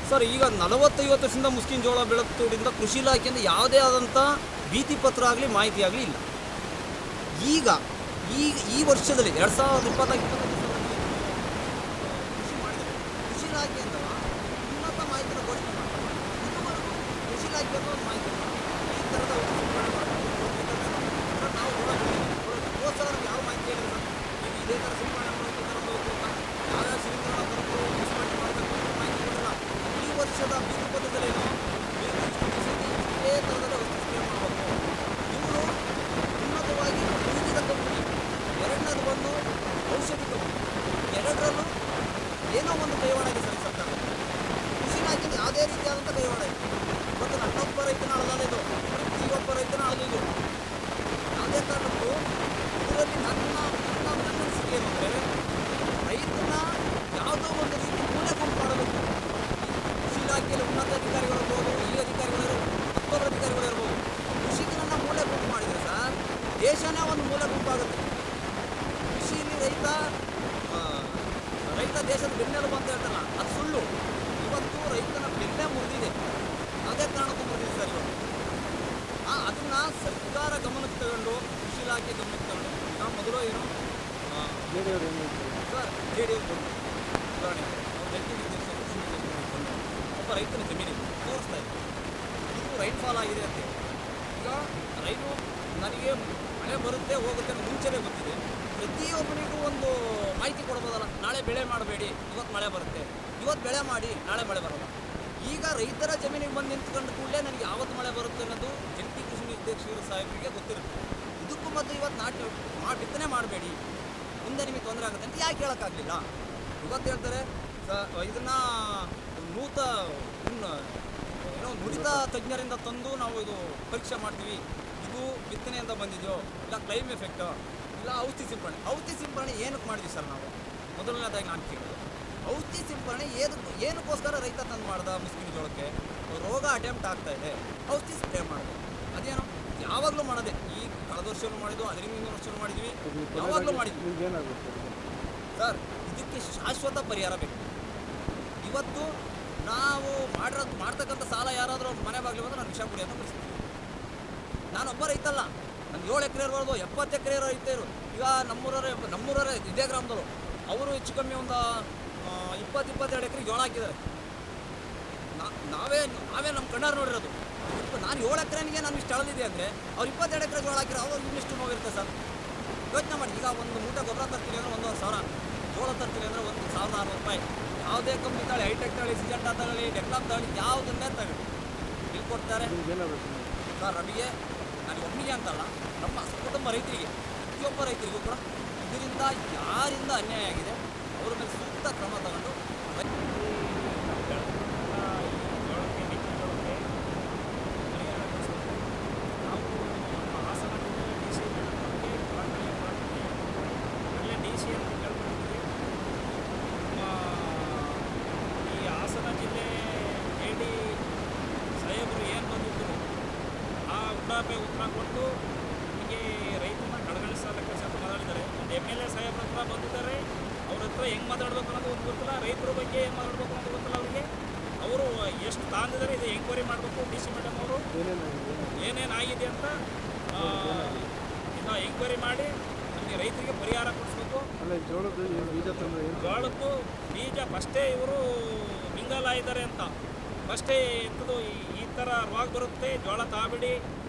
ಸರ್. ಈಗ 40-50 ವರ್ಷದಿಂದ ಮುಸ್ಕಿನ ಜೋಳ ಬೆಳೆತೋದ್ರಿಂದ ಕೃಷಿ ಇಲಾಖೆಯಿಂದ ಯಾವುದೇ ಆದಂಥ ಭೀತಿ ಪತ್ರ ಆಗಲಿ ಮಾಹಿತಿ ಆಗಲಿ ಇಲ್ಲ. ಈಗ ಈ ವರ್ಷದಲ್ಲಿ 2020 ಕೃಷಿ ಮಾಡಿದರೆ ಕೃಷಿ ಇಲಾಖೆ ಅಂತ ಉನ್ನತ ಮಾಹಿತಿನ ಘೋಷಣೆ ಮಾಡ್ತಾರೆ. ಇದುವರೆಗೂ ಕೃಷಿ ಇಲಾಖೆ ಅಂತ ಒಂದು ಮಾಹಿತಿ ಇಲ್ಲ. ಈ ಥರದ ಒಂದು ಸಿಂಪಡಣೆ ಮಾಡಬೇಕು ನಾವು ಹೋದ ಸಲ ಯಾವ ಮಾಹಿತಿ ಹೇಳಿಲ್ಲ ಸರ್. ನೀವು ಇದೇ ಥರ ಸಿಂಪಡಣೆ ಮಾಡೋದು ಯಾವ್ಯಾವ ಸಿಲಿಂಡರ್ ತರಬೇಕು ಸಿಂಪಡಣೆ ಮಾಡಬೇಕು ಅಂತ ಮಾಹಿತಿ ಕೊಟ್ಟಿಲ್ಲ. ಈ ವರ್ಷದ ಬೀಜ ಪದ್ಧತಿಯಲ್ಲಿ ಇದೇ ಥರದಲ್ಲಿ ವಸ್ತು ಸ್ಪ್ರೇ ಮಾಡಬೇಕು. ಇವರು ಉನ್ನತವಾಗಿ ಬೀಜದ ಕಂಪನಿ, ಎರಡನೇದು ಬಂದು ಔಷಧಿ ಕಂಪನಿ, ಎರಡರಲ್ಲೂ ಏನೋ ಒಂದು ಕೈವಾಡ ಇದೆ ಸರ್ ಈ ಸರ್ಕಾರ. ಕೃಷಿ ಇಲಾಖೆ ಯಾವುದೇ ರೀತಿಯಾದಂಥ ಕೈವಾಡ ಇದೆ. ಇವತ್ತು ನನ್ನೊಬ್ಬ ರೈತನ ಅಳದಲ್ಲ ಇದು, ಪ್ರತಿಯೊಬ್ಬ ರೈತನ ಅಳದಿದ್ದು. ಯಾವುದೇ ಕಾರಣಕ್ಕೂ ಇದರಲ್ಲಿ ನನ್ನ ಅನಿಸಿಕೆ ಏನು ಅಂದರೆ ರೈತನ ಯಾವುದೋ ಒಂದು ರೀತಿ ಮೂಲೆ ಗುಂಪು ಮಾಡಬೇಕು. ಕೃಷಿ ಇಲಾಖೆಯಲ್ಲಿ ಉನ್ನತ ಅಧಿಕಾರಿಗಳು ಇರ್ಬೋದು, ಈ ಅಧಿಕಾರಿಗಳು ಮತ್ತೊಬ್ಬರು ಅಧಿಕಾರಿಗಳು ಇರ್ಬೋದು. ಕೃಷಿಕನನ್ನು ಮೂಲೆ ಗುಂಪು ಮಾಡಿದರೆ ಸರ್ ದೇಶನೇ ಒಂದು ಮೂಲೆ ಗುಂಪಾಗುತ್ತೆ. ಕೃಷಿಯಲ್ಲಿ ರೈತ ದೇಶದ ಬೆನ್ನೆಲುಬು ಅಂತ ಹೇಳ್ತಾರಲ್ಲ, ಅದು ಸುಳ್ಳು. ಇವತ್ತು ರೈತನ ಬೆನ್ನೆ ಮುರಿದಿದೆ. ಅದೇ ಕಾರಣಕ್ಕೂ ಮುರಿದಿದೆ ಸರ್ ಇವತ್ತು. ಅದನ್ನು ಸರ್ಕಾರ ಗಮನಕ್ಕೆ ತಗೊಂಡು, ಕೃಷಿ ಇಲಾಖೆ ಗಮನಕ್ಕೆ ತಗೊಂಡು, ನಾವು ಮೊದಲು ಏನು ಸರ್ JDS ಬಂದು ಉದಾಹರಣೆ ಅವ್ರು ಜಂಟಿ ನಿರ್ದೇಶಕ ಕೃಷಿ ನಿರ್ದೇಶಕ ಬಂದು ಒಬ್ಬ ರೈತನ ಜಮೀನಿಗೆ ತೋರಿಸ್ತಾ ಇದ್ದಾರೆ, ಇದು ರೈನ್ ಫಾಲ್ ಆಗಿದೆ ಅಂತ. ಈಗ ರೈನು ನನಗೆ ಮಳೆ ಬರುತ್ತೆ ಹೋಗುತ್ತೆ ಅನ್ನೋ ಮುಂಚೆನೇ ಗೊತ್ತಿದೆ. ಪ್ರತಿಯೊಬ್ಬನಿಗೂ ಒಂದು ಮಾಹಿತಿ ಕೊಡ್ಬೋದಲ್ಲ. ನಾಳೆ ಬೆಳೆ ಮಾಡಬೇಡಿ, ಇವತ್ತು ಮಳೆ ಬರುತ್ತೆ, ಇವತ್ತು ಬೆಳೆ ಮಾಡಿ ನಾಳೆ ಮಳೆ ಬರೋಲ್ಲ. ಈಗ ರೈತರ ಜಮೀನಿಗೆ ಬಂದು ನಿಂತ್ಕೊಂಡು ಕೂಡಲೇ ನನಗೆ ಯಾವತ್ತು ಮಳೆ ಬರುತ್ತೆ ಅನ್ನೋದು ಜಂಟಿ ಕೃಷಿ ನಿರ್ದೇಶಕರು ಸಾಹೇಬರಿಗೆ ಗೊತ್ತಿರುತ್ತೆ. ಇದಕ್ಕೂ ಮೊದಲು ಇವತ್ತು ಬಿತ್ತನೆ ಮಾಡಬೇಡಿ, ಮುಂದೆ ನಿಮಗೆ ತೊಂದರೆ ಆಗುತ್ತೆ ಅಂತ ಯಾಕೆ ಹೇಳೋಕ್ಕಾಗಲಿಲ್ಲ? ಇವತ್ತು ಹೇಳ್ತಾರೆ ಇದನ್ನು ನುರಿತ ತಜ್ಞರಿಂದ ತಂದು ನಾವು ಇದು ಪರೀಕ್ಷೆ ಮಾಡ್ತೀವಿ, ಇದು ಬಿತ್ತನೆಯಿಂದ ಬಂದಿದೆಯೋ ಇಲ್ಲ ಕ್ಲೈಮ್ ಎಫೆಕ್ಟೋ ಇಲ್ಲ ಔಷಧಿ ಸಿಂಪರಣೆ ಏನಕ್ಕೆ ಮಾಡಿದ್ವಿ ಸರ್ ನಾವು? ಮೊದಲನೇದಾಗಿ ನಾನು ಕೇಳೋದು, ಔಷಧಿ ಸಿಂಪರಣೆ ಏನಕ್ಕೋಸ್ಕರ ರೈತ ತಂದು ಮಾಡ್ದ? ಮುಸ್ಕಿನ ಜೋಳಕ್ಕೆ ರೋಗ ಅಟೆಂಪ್ಟ್ ಆಗ್ತಾ ಇದೆ, ಔಷಧಿ ಸ್ಪ್ರೇ ಮಾಡಿದೆ. ಅದೇನೋ ಯಾವಾಗಲೂ ಮಾಡೋದೆ. ಈ ಕಳೆದ ವರ್ಷವೂ ಮಾಡಿದ್ವು, ಅದರಿಂದ ಹಿಂದಿನ ವರ್ಷವೂ ಮಾಡಿದ್ವಿ, ಯಾವಾಗಲೂ ಮಾಡಿದ್ವಿ ಸರ್. ಇದಕ್ಕೆ ಶಾಶ್ವತ ಪರಿಹಾರ ಬೇಕು. ಇವತ್ತು ನಾವು ಮಾಡ್ತಕ್ಕಂಥ ಸಾಲ ಯಾರಾದರೂ ಮನೆ ಬಾಗಿಲು ಬಂದು ನಾನು ವಿಷ ಕುಡಿಯೋಂಥ ಪರಿಸ್ಥಿತಿ. ನಾನೊಬ್ಬ ರೈತ ಅಲ್ಲ, ನಾನು 7 ಎಕರೆ ಇರ್ಬೋದು, 70 ಎಕರೆ ರೈತರು. ಈಗ ನಮ್ಮೂರವರೇ ಇದೇ ಗ್ರಾಮದವರು, ಅವರು ಹೆಚ್ಚು ಕಮ್ಮಿ ಒಂದು 20-22 ಎಕರೆ ಜೋಳ ಹಾಕಿದ್ದಾರೆ. ನಾವೇ ನಮ್ಮ ಕಣ್ಣಾರು ನೋಡಿರೋದು. ನಾನು 7 ಎಕರೆನಿಗೆ ನಾನು ಇಷ್ಟು ಅಳದಿದೆ ಅಂದರೆ ಅವ್ರು 22 ಎಕರೆ ಜೋಳ ಹಾಕಿರೋ ಅವ್ರು ಇನ್ನಿಷ್ಟು ನೋವಿರುತ್ತೆ ಸರ್. ಯೋಚನೆ ಮಾಡಿ. ಈಗ ಒಂದು ಮೂಟೆ ಗೊಬ್ಬರ ತರ್ತೀನಿ ಅಂದರೆ 1,500, ಜೋಳ ತರ್ತೀನಿ ಅಂದರೆ 1,600 ರೂಪಾಯಿ. ಯಾವುದೇ ಕಂಪ್ನಿ ತಗೊಳ್ಳಿ, ಹೈಟೆಕ್ ತಗೊಳ್ಳಿ, ಸಿಜೆಂಟಾ ತಗೊಳ್ಳಿ, ಡೆಕ್ಲಾಪ್ ತಗೊಳ್ಳಿ, ಯಾವುದನ್ನೇ ತಗೊಳ್ಳಿ ಇಲ್ಲಿ ಕೊಡ್ತಾರೆ ಸರ್. ನಮಗೆ ನಾನು ಒಬ್ಬನಿಗೆ ಅಂತಲ್ಲ, ನಮ್ಮ ಕುಟುಂಬ ರೈತರಿಗೆ, ಪ್ರತಿಯೊಬ್ಬ ರೈತರಿಗೂ ಕೂಡ ಇದರಿಂದ ಯಾರಿಂದ ಅನ್ಯಾಯ ಆಗಿದೆ ಅವ್ರ ಮೇಲೆ ಸೂಕ್ತ ಕ್ರಮ ತಗೊಂಡು ಉತ್ತರ ಕೊಟ್ಟು ಹೀಗೆ ರೈತನ ಕಡೆಗಣಿಸೋ ಕೆಲಸ ಮಾತಾಡಿದ್ದಾರೆ. ಒಂದು MLA ಸಾಹೇಬ್ರ ಹತ್ರ ಬಂದಿದ್ದಾರೆ, ಅವ್ರ ಹತ್ರ ಹೆಂಗೆ ಮಾತಾಡಬೇಕು ಅನ್ನೋದು ಒಂದು ಗೊತ್ತಿಲ್ಲ, ರೈತರ ಬಗ್ಗೆ ಏನು ಮಾತಾಡಬೇಕು ಅನ್ನೋದು ಗೊತ್ತಿಲ್ಲ ಅವರಿಗೆ. ಅವರು ಎಷ್ಟು ತಾಂದಿದ್ದಾರೆ ಇದು ಎಂಕ್ವೈರಿ ಮಾಡಬೇಕು. DC ಮೇಡಮ್ ಅವರು ಏನೇನಾಗಿದೆ ಅಂತ ಇನ್ನು ಎಂಕ್ವೈರಿ ಮಾಡಿ ನಮಗೆ ರೈತರಿಗೆ ಪರಿಹಾರ ಕೊಡಿಸ್ಬೇಕು. ಜೋಳದ್ದು ಬೀಜ ಫಸ್ಟೇ ಇವರು ಮಿಂಗಲ್ ಆಗಿದ್ದಾರೆ ಅಂತ ಫಸ್ಟೇ ಎಂಥದ್ದು ಈ ಥರ ರೋಗ ಬರುತ್ತೆ, ಜೋಳ ತಾಬಿಡಿ,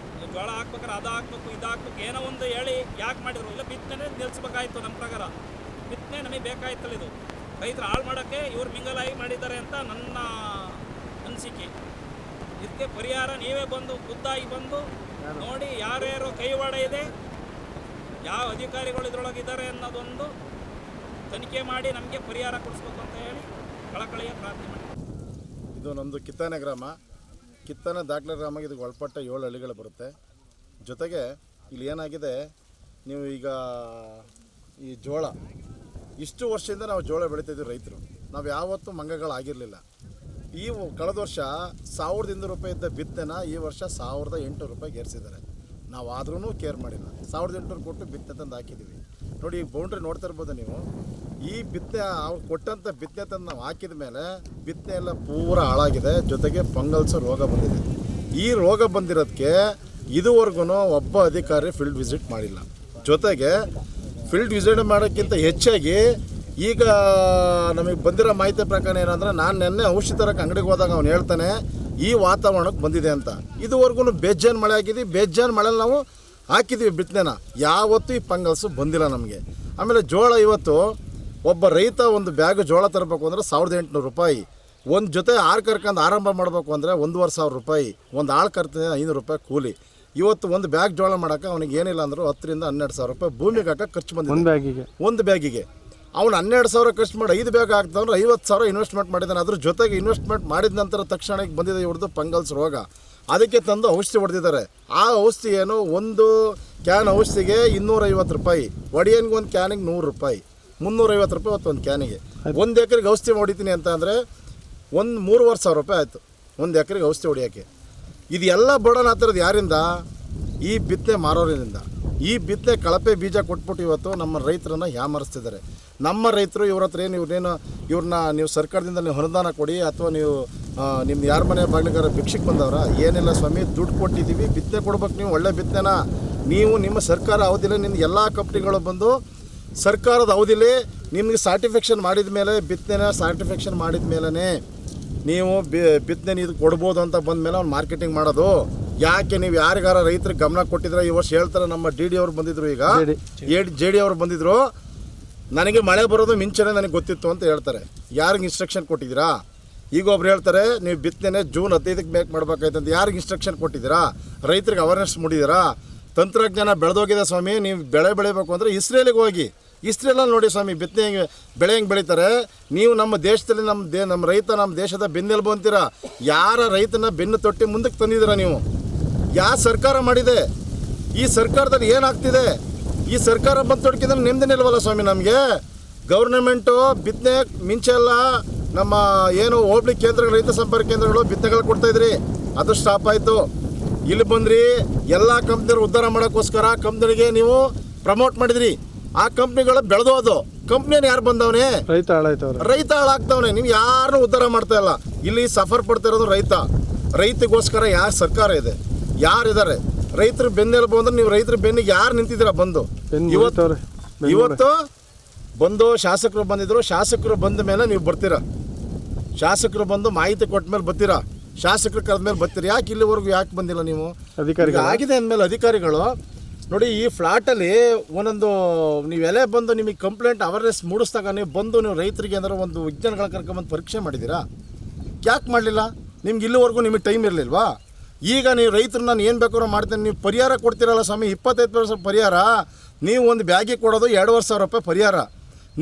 ಜೋಳ ಹಾಕ್ಬೇಕಾರೆ ಅದು ಹಾಕ್ಬೇಕು ಇದು ಹಾಕ್ಬೇಕು ಏನೋ ಒಂದು ಹೇಳಿ ಯಾಕೆ ಮಾಡಿದ್ರು? ಇಲ್ಲ ಬಿತ್ತನೆ ನಿಲ್ಲಿಸ್ಬೇಕಾಯ್ತು. ನಮ್ಮ ಪ್ರಕಾರ ಬಿತ್ತನೆ ನಮಗೆ ಬೇಕಾಯ್ತಲ್ಲ. ಇದು ರೈತರು ಹಾಳು ಮಾಡೋಕ್ಕೆ ಇವ್ರು ಮಿಂಗಲಾಗಿ ಮಾಡಿದ್ದಾರೆ ಅಂತ ನನ್ನ ಅನಿಸಿಕೆ. ಇದಕ್ಕೆ ಪರಿಹಾರ ನೀವೇ ಬಂದು ಖುದ್ದಾಗಿ ಬಂದು ನೋಡಿ ಯಾರ್ಯಾರು ಕೈವಾಡ ಇದೆ, ಯಾವ ಅಧಿಕಾರಿಗಳು ಇದ್ರೊಳಗಿದ್ದಾರೆ ಅನ್ನೋದೊಂದು ತನಿಖೆ ಮಾಡಿ ನಮಗೆ ಪರಿಹಾರ ಕೊಡಿಸ್ಬೇಕು ಅಂತ ಹೇಳಿ ಕಳಕಳಿಯ ಪ್ರಾರ್ಥನೆ ಮಾಡಿ. ಇದು ನಮ್ಮದು ಕಿತ್ತಾನೆ ಗ್ರಾಮ. ಕಿತ್ತಾನೆ ದಾಖಲೆ ಗ್ರಾಮಕ್ಕೆ ಇದಕ್ಕೆ ಒಳಪಟ್ಟ 7 ಹಳ್ಳಿಗಳು ಬರುತ್ತೆ. ಜೊತೆಗೆ ಇಲ್ಲಿ ಏನಾಗಿದೆ, ನೀವು ಈಗ ಈ ಜೋಳ ಇಷ್ಟು ವರ್ಷದಿಂದ ನಾವು ಜೋಳ ಬೆಳೀತಿದ್ದೀವಿ ರೈತರು. ನಾವು ಯಾವತ್ತೂ ಮಂಗಗಳಾಗಿರಲಿಲ್ಲ. ಈ ಕಳೆದ ವರ್ಷ 1,200 ರೂಪಾಯಿ ಇದ್ದ ಬಿತ್ತನೆನ ಈ ವರ್ಷ 1,800 ರೂಪಾಯಿಗೆ ಏರಿಸಿದ್ದಾರೆ. ನಾವು ಆದ್ರೂ ಕೇರ್ ಮಾಡಿಲ್ಲ. 1,800 ಕೊಟ್ಟು ಬಿತ್ತನೆ ತಂದು ಹಾಕಿದ್ದೀವಿ. ನೋಡಿ, ಈ ಬೌಂಡ್ರಿ ನೋಡ್ತಾ ಇರ್ಬೋದು ನೀವು. ಈ ಬಿತ್ತನೆ ಅವ್ರು ಕೊಟ್ಟಂಥ ಬಿತ್ತನೆ ತಂದು ನಾವು ಹಾಕಿದ ಮೇಲೆ ಬಿತ್ತನೆ ಎಲ್ಲ ಪೂರ ಹಾಳಾಗಿದೆ. ಜೊತೆಗೆ ಫಂಗಲ್ಸ್ ರೋಗ ಬಂದಿದೆ. ಈ ರೋಗ ಬಂದಿರೋದಕ್ಕೆ ಇದುವರೆಗೂ ಒಬ್ಬ ಅಧಿಕಾರಿ ಫೀಲ್ಡ್ ವಿಸಿಟ್ ಮಾಡಿಲ್ಲ. ಜೊತೆಗೆ ಫೀಲ್ಡ್ ವಿಸಿಟ್ ಮಾಡೋಕ್ಕಿಂತ ಹೆಚ್ಚಾಗಿ ಈಗ ನಮಗೆ ಬಂದಿರೋ ಮಾಹಿತಿ ಪ್ರಕಾರ ಏನಂದ್ರೆ, ನಾನು ನೆನ್ನೆ ಔಷಧಿ ತರಕ್ಕೆ ಅಂಗಡಿಗೆ ಹೋದಾಗ ಅವ್ನು ಹೇಳ್ತಾನೆ ಈ ವಾತಾವರಣಕ್ಕೆ ಬಂದಿದೆ ಅಂತ. ಇದುವರೆಗೂ ಬೇಜಾನ್ ಮಳೆ ಆಗಿದೆ, ಬೇಜಾನ್ ಮಳೆಯಲ್ಲಿ ನಾವು ಹಾಕಿದ್ದೀವಿ ಬಿತ್ತನೆನ, ಯಾವತ್ತೂ ಈ ಫಂಗಲ್ಸು ಬಂದಿಲ್ಲ ನಮಗೆ. ಆಮೇಲೆ ಜೋಳ ಇವತ್ತು ಒಬ್ಬ ರೈತ ಒಂದು ಬ್ಯಾಗ್ ಜೋಳ ತರಬೇಕು ಅಂದರೆ 1800 ರೂಪಾಯಿ, ಒಂದು ಜೊತೆ ಆರು ಕರ್ಕೊಂಡು ಆರಂಭ ಮಾಡಬೇಕು ಅಂದರೆ 1500 ರೂಪಾಯಿ, ಒಂದು ಆಳು ಕರ್ತೀನಿ 500 ರೂಪಾಯಿ ಕೂಲಿ. ಇವತ್ತು ಒಂದು ಬ್ಯಾಗ್ ಜೋಳ ಮಾಡೋಕೆ ಅವನಿಗೆ ಏನಿಲ್ಲ ಅಂದರೂ 10,000 to 12,000 ರೂಪಾಯಿ ಭೂಮಿಗೆ ಹಾಕಕ್ಕೆ ಖರ್ಚು ಬಂದಿದೆ. ಒಂದು ಬ್ಯಾಗಿಗೆ ಅವನು 12,000 ಖರ್ಚು ಮಾಡಿ 5 ಬ್ಯಾಗ್ ಹಾಕ್ತಾವ್ರೆ 50,000 ಇನ್ವೆಸ್ಟ್ಮೆಂಟ್ ಮಾಡಿದ್ದಾನೆ. ಅದ್ರ ಜೊತೆಗೆ ಇನ್ವೆಸ್ಟ್ಮೆಂಟ್ ಮಾಡಿದ ನಂತರ ತಕ್ಷಣಕ್ಕೆ ಬಂದಿದೆ ಇವ್ರದ್ದು ಫಂಗಲ್ಸ್ ರೋಗ. ಅದಕ್ಕೆ ತಂದು ಔಷಧಿ ಹೊಡೆದಿದ್ದಾರೆ. ಆ ಔಷಧಿ ಏನು, ಒಂದು ಕ್ಯಾನ್ ಔಷಧಿಗೆ 250 ರೂಪಾಯಿ, ಒಡಿಯನ್ಗೆ ಒಂದು ಕ್ಯಾನಿಗೆ 100 ರೂಪಾಯಿ, 350 ರೂಪಾಯಿ ಒಂದು ಕ್ಯಾನಿಗೆ. 1 ಎಕರೆಗೆ ಔಷಧಿ ಹೊಡಿತೀನಿ ಅಂತ ಅಂದರೆ 3,500 ರೂಪಾಯಿ ಆಯಿತು 1 ಎಕರೆಗೆ ಔಷಧಿ ಹೊಡಿಯೋಕ್ಕೆ. ಇದೆಲ್ಲ ಬರ್ಡನ್ ಆಗ್ತಿರೋದು ಯಾರಿಂದ? ಈ ಬಿತ್ತನೆ ಮಾರೋರಿಂದ. ಈ ಬಿತ್ತನೆ ಕಳಪೆ ಬೀಜ ಕೊಟ್ಬಿಟ್ಟು ಇವತ್ತು ನಮ್ಮ ರೈತರನ್ನ ಯಾಮರಿಸ್ತಿದ್ದಾರೆ. ನಮ್ಮ ರೈತರು ಇವ್ರ ಹತ್ರ ಇವ್ರನ್ನ ನೀವು ಸರ್ಕಾರದಿಂದ ನೀವು ಅನುದಾನ ಕೊಡಿ, ಅಥವಾ ನೀವು ನಿಮ್ಮ ಯಾರ ಮನೆ ಬಾಗಿಲಿಗಾರ ಭಿಕ್ಷಕ್ಕೆ ಬಂದವರ? ಏನಿಲ್ಲ ಸ್ವಾಮಿ, ದುಡ್ಡು ಕೊಟ್ಟಿದ್ದೀವಿ, ಬಿತ್ತನೆ ಕೊಡ್ಬೇಕು, ನೀವು ಒಳ್ಳೆ ಬಿತ್ತನೆನ ನೀವು ನಿಮ್ಮ ಸರ್ಕಾರ ಅವಧಿಲೇ ನಿಮ್ಮ ಎಲ್ಲ ಕಂಪ್ನಿಗಳು ಬಂದು ಸರ್ಕಾರದ ಅವಧಿಲೇ ನಿಮಗೆ ಸರ್ಟಿಫಿಕೇಷನ್ ಮಾಡಿದ ಮೇಲೆ, ಬಿತ್ತನೆನ ಸರ್ಟಿಫಿಕೇಷನ್ ಮಾಡಿದ ಮೇಲೇ ನೀವು ಬಿತ್ತನೆ ಇದು ಕೊಡ್ಬೋದು ಅಂತ ಬಂದ ಮೇಲೆ ಅವ್ನು ಮಾರ್ಕೆಟಿಂಗ್ ಮಾಡೋದು. ಯಾಕೆ ನೀವು ಯಾರಿಗಾರ ರೈತರಿಗೆ ಗಮನ ಕೊಟ್ಟಿದ್ರೆ? ಈ ವರ್ಷ ಹೇಳ್ತಾರೆ, ನಮ್ಮ ಡಿ ಡಿ ಅವ್ರು ಬಂದಿದ್ರು, ಈಗ ಜೆ ಡಿ ಅವ್ರು ಬಂದಿದ್ರು, ನನಗೆ ಮಳೆ ಬರೋದು ಮುಂಚೆನೇ ನನಗೆ ಗೊತ್ತಿತ್ತು ಅಂತ ಹೇಳ್ತಾರೆ. ಯಾರಿಗೆ ಇನ್ಸ್ಟ್ರಕ್ಷನ್ ಕೊಟ್ಟಿದ್ದೀರಾ? ಈಗ ಒಬ್ರು ಹೇಳ್ತಾರೆ ನೀವು ಬಿತ್ತನೆ ಜೂನ್ 15ಕ್ಕೆ ಮೇಕ್ ಮಾಡ್ಬೇಕಾಯ್ತು ಅಂತ. ಯಾರಿಗೆ ಇನ್ಸ್ಟ್ರಕ್ಷನ್ ಕೊಟ್ಟಿದ್ದೀರಾ? ರೈತರಿಗೆ ಅವೇರ್ನೆಸ್ ಮೂಡಿದ್ದೀರಾ? ತಂತ್ರಜ್ಞಾನ ಬೆಳೆದೋಗಿದೆ ಸ್ವಾಮಿ. ನೀವು ಬೆಳೆ ಬೆಳಿಬೇಕು ಅಂದರೆ ಇಸ್ರೇಲಿಗೆ ಹೋಗಿ, ಇಸ್ರೇಲಲ್ಲಿ ನೋಡಿ ಸ್ವಾಮಿ ಬಿತ್ತನೆ ಹೆಂಗೆ ಬೆಳೆ ಹೆಂಗೆ ಬೆಳೀತಾರೆ. ನೀವು ನಮ್ಮ ದೇಶದಲ್ಲಿ ನಮ್ಮ ರೈತ ನಮ್ಮ ದೇಶದ ಬೆನ್ನೆಲುಬು ಅಂತೀರಾ. ಯಾರ ರೈತನ ಬೆನ್ನು ತೊಟ್ಟಿ ಮುಂದಕ್ಕೆ ತಂದಿದ್ದೀರಾ ನೀವು? ಯಾವ ಸರ್ಕಾರ ಮಾಡಿದೆ? ಈ ಸರ್ಕಾರದಲ್ಲಿ ಏನಾಗ್ತಿದೆ? ಈ ಸರ್ಕಾರ ಬಂದು ತೊಡಕಿದ್ರೆ ನೆಮ್ಮದಿ ನಿಲ್ವಲ್ಲ ಸ್ವಾಮಿ ನಮಗೆ. ಗೌರ್ನಮೆಂಟು ಬಿತ್ತನೆ ಮಿಂಚೆ ಎಲ್ಲ ನಮ್ಮ ಏನು ಹೋಬಳಿ ಕೇಂದ್ರಗಳು, ರೈತ ಸಂಪರ್ಕ ಕೇಂದ್ರಗಳು ಬಿತ್ತನೆಗಳು ಕೊಡ್ತಾಯಿದ್ರಿ, ಅದು ಸ್ಟಾಪ್ ಆಯಿತು. ಇಲ್ಲಿ ಬಂದ್ರಿ ಎಲ್ಲ ಕಂಪ್ನಿಯವ್ರು ಉದ್ಧಾರ ಮಾಡೋಕ್ಕೋಸ್ಕರ ಕಂಪ್ನಿಗೆ ನೀವು ಪ್ರಮೋಟ್ ಮಾಡಿದ್ರಿ. ಆ ಕಂಪ್ನಿಗಳು ಬೆಳೆದೋದು, ಕಂಪ್ನಿಯನ್ನು ಯಾರು ಬಂದವನೇ? ರೈತ ಹಾಳಾಗ್ತವನೆ. ನೀವು ಯಾರನ್ನೂ ಉದ್ಧಾರ ಮಾಡ್ತಾ ಇಲ್ಲ. ಇಲ್ಲಿ ಸಫರ್ ಪಡ್ತಾ ಇರೋದು ರೈತ. ರೈತಗೋಸ್ಕರ ಯಾರು ಸರ್ಕಾರ ಇದೆ, ಯಾರಿದ್ದಾರೆ? ರೈತರು ಬೆನ್ನೆಲುಬು ಅಂದ್ರೆ ನೀವು ರೈತರ ಬೆನ್ನಿಗೆ ಯಾರು ನಿಂತಿದ್ದೀರಾ? ಬಂದು ಇವತ್ತು ಬಂದು ಶಾಸಕರು ಬಂದಿದ್ರು, ಶಾಸಕರು ಬಂದ ಮೇಲೆ ನೀವು ಬರ್ತೀರಾ, ಶಾಸಕರು ಬಂದು ಮಾಹಿತಿ ಕೊಟ್ಟ ಮೇಲೆ ಬರ್ತೀರಾ, ಶಾಸಕರು ಕರೆದ ಮೇಲೆ ಬರ್ತೀರಾ. ಯಾಕೆ ಇಲ್ಲಿವರೆಗೂ ಯಾಕೆ ಬಂದಿಲ್ಲ ನೀವು? ಆಗಿದೆ ಅಂದಮೇಲೆ ಅಧಿಕಾರಿಗಳು ನೋಡಿ, ಈ ಫ್ಲಾಟಲ್ಲಿ ಒಂದೊಂದು ನೀವು ಎಲೆ ಬಂದು ನಿಮಗೆ ಕಂಪ್ಲೇಂಟ್ ಅವೇರ್ನೆಸ್ ಮೂಡಿಸಿದಾಗ ನೀವು ಬಂದು ನೀವು ರೈತರಿಗೆ ಏನಾದ್ರು ಒಂದು ವಿಜ್ಞಾನಿಗಳ ಕರ್ಕೊಂಬಂದು ಪರೀಕ್ಷೆ ಮಾಡಿದ್ದೀರಾ? ಯಾಕೆ ಮಾಡಲಿಲ್ಲ? ನಿಮ್ಗೆ ಇಲ್ಲಿವರೆಗೂ ನಿಮಗೆ ಟೈಮ್ ಇರಲಿಲ್ವಾ? ಈಗ ನೀವು ರೈತರು ನಾನು ಏನು ಬೇಕಾದ್ರೂ ಮಾಡ್ತೇನೆ, ನೀವು ಪರಿಹಾರ ಕೊಡ್ತೀರಲ್ಲ ಸ್ವಾಮಿ, 25% ಪರಿಹಾರ. ನೀವು ಒಂದು ಬ್ಯಾಗಿಗೆ ಕೊಡೋದು 2,500 ರೂಪಾಯಿ ಪರಿಹಾರ.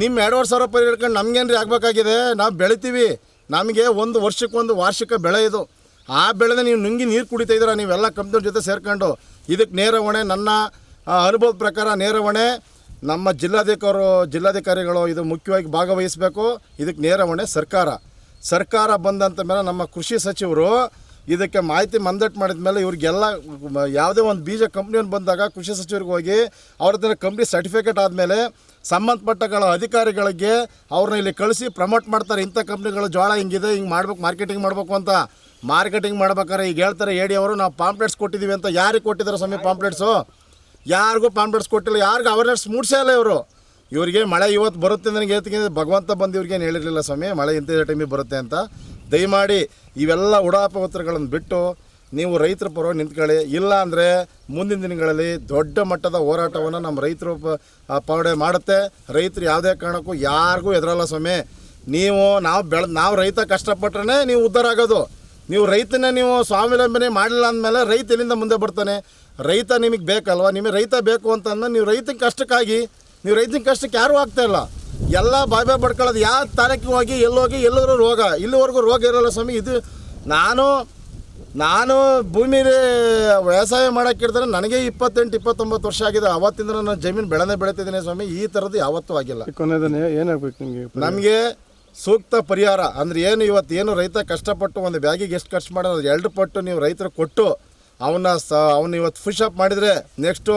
ನಿಮ್ಮ 2,500 ರೂಪಾಯಿ ಹಿಡ್ಕೊಂಡು ನಮ್ಗೇನ್ರಿ ಆಗಬೇಕಾಗಿದೆ? ನಾವು ಬೆಳಿತೀವಿ, ನಮಗೆ ಒಂದು ವರ್ಷಕ್ಕೊಂದು ವಾರ್ಷಿಕ ಬೆಳೆ ಇದು. ಆ ಬೆಳೆದ ನೀವು ನುಂಗಿ ನೀರು ಕುಡಿತಾ ಇದ್ದೀರಾ ನೀವೆಲ್ಲ ಕಂಪ್ನಿಯವ್ರ ಜೊತೆ ಸೇರ್ಕೊಂಡು. ಇದಕ್ಕೆ ನೇರ ಹೊಣೆ, ನನ್ನ ಅನುಭವದ ಪ್ರಕಾರ ನೇರ ಹೊಣೆ ನಮ್ಮ ಜಿಲ್ಲಾಧಿಕಾರಿಗಳು ಇದು ಮುಖ್ಯವಾಗಿ ಭಾಗವಹಿಸಬೇಕು. ಇದಕ್ಕೆ ನೇರ ಹೊಣೆ ಸರ್ಕಾರ ಬಂದಂಥ ಮೇಲೆ ನಮ್ಮ ಕೃಷಿ ಸಚಿವರು ಇದಕ್ಕೆ ಮಾಹಿತಿ ಮಂದಟ್ಟು ಮಾಡಿದ ಮೇಲೆ ಇವ್ರಿಗೆಲ್ಲ ಯಾವುದೇ ಒಂದು ಬೀಜ ಕಂಪ್ನಿಯನ್ನು ಬಂದಾಗ ಕೃಷಿ ಸಚಿವರಿಗೆ ಹೋಗಿ ಅವ್ರ ಹತ್ರ ಕಂಪ್ನಿ ಸರ್ಟಿಫಿಕೇಟ್ ಆದಮೇಲೆ ಸಂಬಂಧಪಟ್ಟಗಳ ಅಧಿಕಾರಿಗಳಿಗೆ ಅವ್ರನ್ನ ಇಲ್ಲಿ ಕಳಿಸಿ ಪ್ರಮೋಟ್ ಮಾಡ್ತಾರೆ. ಇಂಥ ಕಂಪ್ನಿಗಳು ಜೋಳ ಹಿಂಗಿದೆ, ಹಿಂಗೆ ಮಾಡ್ಬೇಕು, ಮಾರ್ಕೆಟಿಂಗ್ ಮಾಡಬೇಕು ಅಂತ. ಮಾರ್ಕೆಟಿಂಗ್ ಮಾಡ್ಬೇಕಾರೆ ಈಗ ಹೇಳ್ತಾರೆ ಎಡಿ ಅವರು ನಾವು ಪಾಂಪ್ಲೆಟ್ಸ್ ಕೊಟ್ಟಿದ್ದೀವಿ ಅಂತ. ಯಾರಿಗೆ ಕೊಟ್ಟಿದ್ದಾರೆ ಸ್ವಾಮಿ ಪಾಂಪ್ಲೆಟ್ಸು? ಯಾರಿಗೂ ಪಾಂಪ್ಲೆಟ್ಸ್ ಕೊಟ್ಟಿಲ್ಲ, ಯಾರಿಗೂ ಅವೇರ್ನೆಸ್ ಮೂಡಿಸೇ ಇಲ್ಲ ಇವರು. ಇವರಿಗೆ ಮಳೆ ಇವತ್ತು ಬರುತ್ತೆ ನನಗೆ ಹೇಳ್ತೀನಿ, ಭಗವಂತ ಬಂದು ಇವ್ರಿಗೇನು ಹೇಳಿರಲಿಲ್ಲ ಸ್ವಾಮಿ ಮಳೆ ಇಂಥ ಟೈಮಿಗೆ ಬರುತ್ತೆ ಅಂತ. ದಯಮಾಡಿ ಇವೆಲ್ಲ ಉಡಾಪ ಉತ್ತರಗಳನ್ನು ಬಿಟ್ಟು ನೀವು ರೈತರ ಪರವಾಗಿ ನಿಂತ್ಕೊಳ್ಳಿ. ಇಲ್ಲ ಅಂದರೆ ಮುಂದಿನ ದಿನಗಳಲ್ಲಿ ದೊಡ್ಡ ಮಟ್ಟದ ಹೋರಾಟವನ್ನು ನಮ್ಮ ರೈತರು ಪೌಡೆ ಮಾಡುತ್ತೆ. ರೈತರು ಯಾವುದೇ ಕಾರಣಕ್ಕೂ ಯಾರಿಗೂ ಎದುರಲ್ಲ ಸ್ವಾಮಿ. ನಾವು ರೈತ ಕಷ್ಟಪಟ್ರೆ ನೀವು ಉದ್ಧಾರ ಆಗೋದು. ನೀವು ರೈತನೇ ನೀವು ಸ್ವಾವಲಂಬನೆ ಮಾಡಲಿಲ್ಲ ಅಂದಮೇಲೆ ರೈತ ಎಲ್ಲಿಂದ ಮುಂದೆ ಬರ್ತಾನೆ? ರೈತ ನಿಮಗೆ ಬೇಕಲ್ವ? ನಿಮಗೆ ರೈತ ಬೇಕು ಅಂತಂದ್ರೆ ನೀವು ರೈತನ ಕಷ್ಟಕ್ಕಾಗಿ, ನೀವು ರೈತನ ಕಷ್ಟಕ್ಕೆ ಯಾರೂ ಆಗ್ತಾಯಿಲ್ಲ. ಎಲ್ಲ ಬಾಯ್ ಪಡ್ಕೊಳ್ಳೋದು. ಯಾವ ತಾಲೂಕಿಗೆ ಹೋಗಿ ಎಲ್ಲರೂ ರೋಗ. ಇಲ್ಲಿವರೆಗೂ ರೋಗ ಇರೋಲ್ಲ ಸ್ವಾಮಿ. ಇದು ನಾನು ಭೂಮಿಲಿ ವ್ಯವಸಾಯ ಮಾಡೋಕ್ಕೆ ಹಿಡಿದ್ರೆ ನನಗೆ 28-29 ವರ್ಷ ಆಗಿದೆ. ಅವತ್ತಿಂದ ನಾನು ಜಮೀನು ಬೆಳೀತಿದ್ದೀನಿ ಸ್ವಾಮಿ. ಈ ಥರದ್ದು ಯಾವತ್ತೂ ಆಗಿಲ್ಲ. ಏನಾಗಬೇಕು ನಿಮಗೆ? ನಮಗೆ ಸೂಕ್ತ ಪರಿಹಾರ ಅಂದರೆ ಇವತ್ತೇನು ರೈತ ಕಷ್ಟಪಟ್ಟು ಒಂದು ಬ್ಯಾಗಿಗೆ ಎಷ್ಟು ಖರ್ಚು ಮಾಡೋದು 2 ಪಟ್ಟು ನೀವು ರೈತರು ಕೊಟ್ಟು ಅವನ್ನ ಇವತ್ತು ಫುಷ್ ಅಪ್ ಮಾಡಿದರೆ ನೆಕ್ಸ್ಟು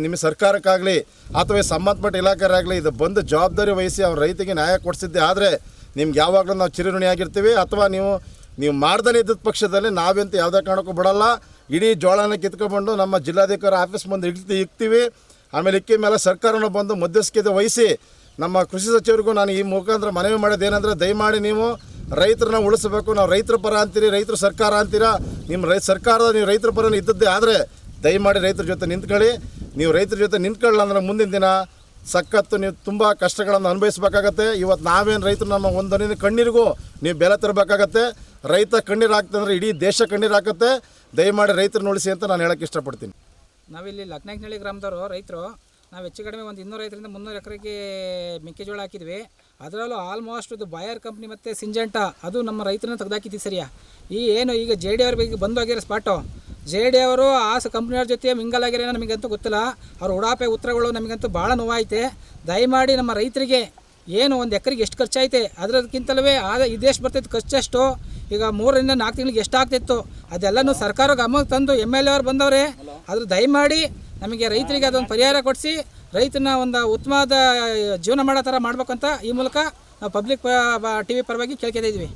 ನಿಮ್ಮ ಸರ್ಕಾರಕ್ಕಾಗಲಿ ಅಥವಾ ಸಂಬಂಧಪಟ್ಟ ಇಲಾಖೆಯಾಗಲಿ ಇದು ಬಂದು ಜವಾಬ್ದಾರಿ ವಹಿಸಿ ಅವ್ರ ರೈತಿಗೆ ನ್ಯಾಯ ಕೊಡಿಸಿದ್ದೆ ಆದರೆ ನಿಮ್ಗೆ ಯಾವಾಗಲೂ ನಾವು ಚಿರಋಣಿಯಾಗಿರ್ತೀವಿ. ಅಥವಾ ನೀವು ಮಾಡ್ದೇ ಇದ್ದ ಪಕ್ಷದಲ್ಲಿ ನಾವಂತೂ ಯಾವುದೇ ಕಾರಣಕ್ಕೂ ಬಿಡಲ್ಲ. ಇಡೀ ಜೋಳನ ಕಿತ್ಕೊಬಂದು ನಮ್ಮ ಜಿಲ್ಲಾಧಿಕಾರಿ ಆಫೀಸ್ ಮುಂದೆ ಇಕ್ತೀವಿ. ಆಮೇಲೆ ಇಕ್ಕಿ ಮೇಲೆ ಸರ್ಕಾರನ ಬಂದು ಮಧ್ಯಸ್ಥಿಕೆ ವಹಿಸಿ ನಮ್ಮ ಕೃಷಿ ಸಚಿವರಿಗೂ ನಾನು ಈ ಮುಖಾಂತರ ಮನವಿ ಮಾಡೋದೇನೆಂದರೆ, ದಯಮಾಡಿ ನೀವು ರೈತರನ್ನ ಉಳಿಸಬೇಕು. ನಾವು ರೈತರ ಪರ ಅಂತೀರಿ, ರೈತರು ಸರ್ಕಾರ ಅಂತೀರಾ. ನಿಮ್ಮ ಸರ್ಕಾರದ ನೀವು ರೈತರ ಪರ ಇದ್ದದ್ದೇ ಆದರೆ ದಯಮಾಡಿ ರೈತರ ಜೊತೆ ನಿಂತ್ಕೊಳ್ಳಿ. ನೀವು ರೈತರ ಜೊತೆ ನಿಂತ್ಕೊಳ್ಳಲ್ಲ ಅಂದರೆ ಮುಂದಿನ ದಿನ ಸಖತ್ತು ನೀವು ತುಂಬ ಕಷ್ಟಗಳನ್ನು ಅನುಭವಿಸ್ಬೇಕಾಗತ್ತೆ. ಇವತ್ತು ನಾವೇನು ರೈತರು ನಮ್ಮ ಒಂದೊಂದಿನ ಕಣ್ಣೀರಿಗೂ ನೀವು ಬೆಲೆ ತರಬೇಕಾಗತ್ತೆ. ರೈತ ಕಣ್ಣೀರು ಹಾಕ್ತಂದ್ರೆ ಇಡೀ ದೇಶ ಕಣ್ಣೀರು ಹಾಕುತ್ತೆ. ದಯಮಾಡಿ ರೈತರನ್ನ ಉಳಿಸಿ ಅಂತ ನಾನು ಹೇಳೋಕ್ಕೆ ಇಷ್ಟಪಡ್ತೀನಿ. ನಾವಿಲ್ಲಿ ಲಕ್ನಾಕ್ನಳ್ಳಿ ಗ್ರಾಮದವರು ರೈತರು, ನಾವು ಹೆಚ್ಚು ಕಡಿಮೆ ಒಂದು 250 ರಿಂದ 300 ಎಕರೆಗೆ ಮೆಕ್ಕೆಜೋಳ ಹಾಕಿದ್ವಿ. ಅದರಲ್ಲೂ ಆಲ್ಮೋಸ್ಟ್ ಇದು ಬಾಯರ್ ಕಂಪ್ನಿ ಮತ್ತು ಸಿಂಜೆಂಟಾ ಅದು ನಮ್ಮ ರೈತರನ್ನ ತೆಗೆದಾಕಿದ್ದೀವಿ ಸರಿಯಾ. ಏನು ಈಗ ಜೆ ಡಿ ಅವ್ರ ಬಗ್ಗೆ ಬಂದೋಗಿರೋ ಸ್ಪಾಟು, ಜೆ ಡಿ ಅವರು ಆ ಕಂಪ್ನಿಯವ್ರ ಜೊತೆ ಮಿಂಗಲ್ ಆಗಿರೋ ನಮಗಂತೂ ಗೊತ್ತಿಲ್ಲ. ಅವ್ರ ಉಡಾಪೆ ಉತ್ತರಗಳು ನಮಗಂತೂ ಭಾಳ ನೋವಾಯ್ತೆ. ದಯಮಾಡಿ ನಮ್ಮ ರೈತರಿಗೆ ಏನು ಒಂದು ಎಕರೆಗೆ ಎಷ್ಟು ಖರ್ಚಾಯ್ತೆ ಅದಕ್ಕಿಂತಲೇ ಇದೆಷ್ಟು ಬರ್ತೈತೆ ಖರ್ಚೆಷ್ಟು, ಈಗ 3 ರಿಂದ 4 ತಿಂಗಳಿಗೆ ಎಷ್ಟು ಆಗ್ತಿತ್ತು ಅದೆಲ್ಲನೂ ಸರ್ಕಾರ ಗಮನಕ್ಕೆ ತಂದು MLA ಅವ್ರು ಬಂದವ್ರೆ. ಅದ್ರ ದಯಮಾಡಿ ನಮಗೆ ರೈತರಿಗೆ ಅದೊಂದು ಪರಿಹಾರ ಕೊಡಿಸಿ ರೈತನ ಒಂದು ಉತ್ತಮವಾದ ಜೀವನ ಮಾಡೋ ಥರ ಮಾಡ್ಬೇಕಂತ ಈ ಮೂಲಕ ನಾವು ಪಬ್ಲಿಕ್ TV ಪರವಾಗಿ ಕೇಳ್ಕೊತಾ ಇದ್ವಿ.